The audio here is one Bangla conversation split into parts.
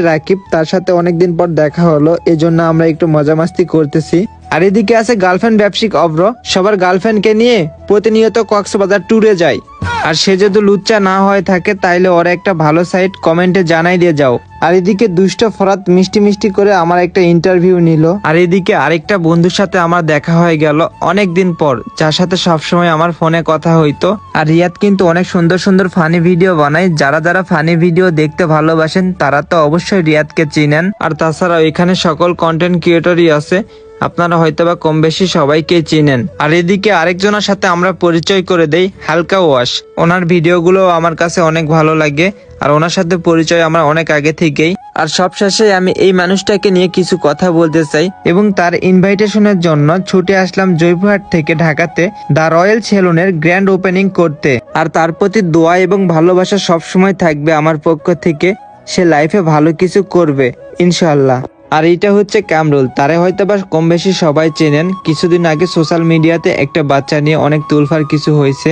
রাকিব, তার সাথে অনেকদিন পর দেখা হলো, এজন্য আমরা একটু মজা মাস্তি করতেছি। আর এদিকে আছে গার্লফ্রেন্ড ব্যবসায়িক অভ্র, সবার গার্লফ্রেন্ডকে নিয়ে প্রতিনিয়ত কক্সবাজার ট্যুরে যায়। আর সে যদি লুচ্চা না হয়ে থাকে তাইলে ওরা একটা ভালো সাইট কমেন্টে জানাই দিয়ে যাও। আর এদিকে দুষ্ট ফরাত মিষ্টি মিষ্টি করে আমার একটা ইন্টারভিউ নিল। আর এদিকে আরেকটা বন্ধুর সাথে আমার দেখা হয়ে গেল অনেক দিন পর, যার সাথে সবসময় আমার ফোনে কথা হইতো। আর রিয়াদ কিন্তু অনেক সুন্দর সুন্দর ফানি ভিডিও বানায়। যারা যারা ফানি ভিডিও দেখতে ভালোবাসেন তারা তো অবশ্যই রিয়াদকে চিনেন। আর তাছাড়াও এখানে সকল কন্টেন্ট ক্রিয়েটরই আছে, আপনারা হয়তোবা কম বেশি সবাইকে চিনেন। আর এদিকে আরেকজনের সাথে আমরা পরিচয় করে দেই, হালকা ওয়াশ। ওনার ভিডিওগুলো আমার কাছে অনেক ভালো লাগে, আর ওনার সাথে পরিচয় আমার অনেক আগে থেকেই। আর সবশেষে আমি এই মানুষটাকে নিয়ে কিছু কথা বলতে চাই, এবং তার ইনভাইটেশনের জন্য ছুটে আসলাম জয়পুরহাট থেকে ঢাকাতে দ্য রয়্যাল সেলুনের গ্র্যান্ড ওপেনিং করতে। আর তার প্রতি দোয়া এবং ভালোবাসা সবসময় থাকবে আমার পক্ষ থেকে। সে লাইফে ভালো কিছু করবে ইনশাআল্লাহ। আর এইটা হচ্ছে কামরুল, তারে হয়তো বা কম বেশি সবাই চেনেন। কিছুদিন আগে সোশ্যাল মিডিয়াতে একটা বাচ্চা নিয়ে অনেক তুলফার কিছু হয়েছে,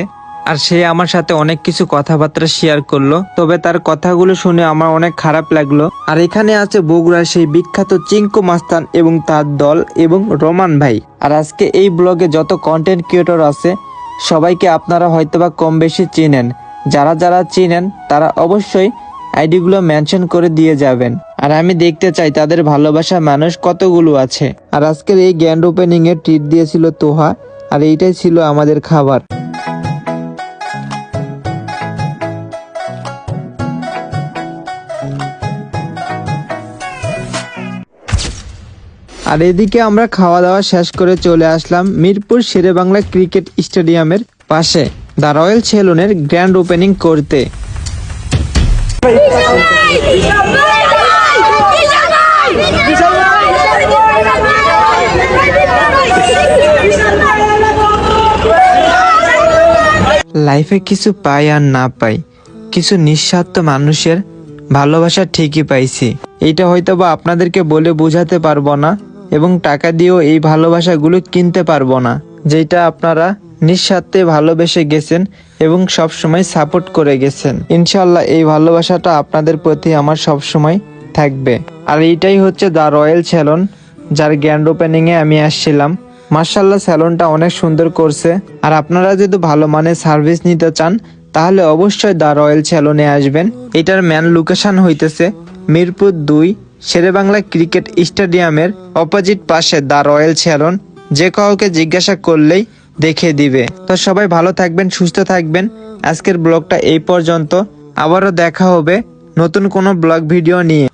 আর সে আমার সাথে অনেক কিছু কথাবার্তা শেয়ার করলো। তবে তার কথাগুলো শুনে আমার অনেক খারাপ লাগলো। আর এখানে আছে বগুড়ার সেই বিখ্যাত চিঙ্কু মাস্তান এবং তার দল এবং রোমান ভাই। আর আজকে এই ব্লগে যত কন্টেন্ট ক্রিয়েটর আছে সবাইকে আপনারা হয়তোবা কম বেশি চিনেন। যারা যারা চিনেন তারা অবশ্যই আইডিগুলো মেনশন করে দিয়ে যাবেন। আর আমি দেখতে চাই তাদের ভালোবাসা মানুষ কতগুলো আছে। আর আজকের এই গ্র্যান্ড ওপেনিং এর ট্রিট দিয়েছিল তোহা, আর এইটাই ছিল আমাদের খাবার। আর এদিকে আমরা খাওয়া দাওয়া শেষ করে চলে আসলাম মিরপুর শেরেবাংলা ক্রিকেট স্টেডিয়ামের পাশে দ্য রয়্যাল সেলুনের গ্র্যান্ড ওপেনিং করতে। লাইফে কিছু পাই আর না পাই, কিছু নিঃস্বার্থ মানুষের ভালোবাসা ঠিকই পাইছি। এইটা হয়তো বা আপনাদেরকে বলে বোঝাতে পারবো না, এবং টাকা দিয়েও এই ভালোবাসাগুলো কিনতে পারবো না, যেটা আপনারা নিঃস্বার্থে ভালোবেসে গেছেন এবং সব সময় সাপোর্ট করে গেছেন। ইনশাল্লাহ এই ভালোবাসাটা আপনাদের প্রতি আমার সব সময় থাকবে। আর এইটাই হচ্ছে দ্য রয়্যাল সেলুন, যার গ্র্যান্ড ওপেনিং এ আমি আসছিলাম। মার্শাল্লাহ সেলুনটা অনেক সুন্দর করছে। আর আপনারা যদি ভালো মানের সার্ভিস নিতে চান তাহলে অবশ্যই দ্য রয়্যাল সেলুনে আসবেন। এটার মেন লোকেশন হইতেছে মিরপুর 2 শেরেবাংলা ক্রিকেট স্টেডিয়ামের অপোজিট পাশে দ্য রয়্যাল সেলুন। যে কাউকে জিজ্ঞাসা করলেই দেখে দিবে। তো সবাই ভালো থাকবেন, সুস্থ থাকবেন। আজকের ব্লগটা এই পর্যন্ত, আবারও দেখা হবে নতুন কোনো ব্লগ ভিডিও নিয়ে।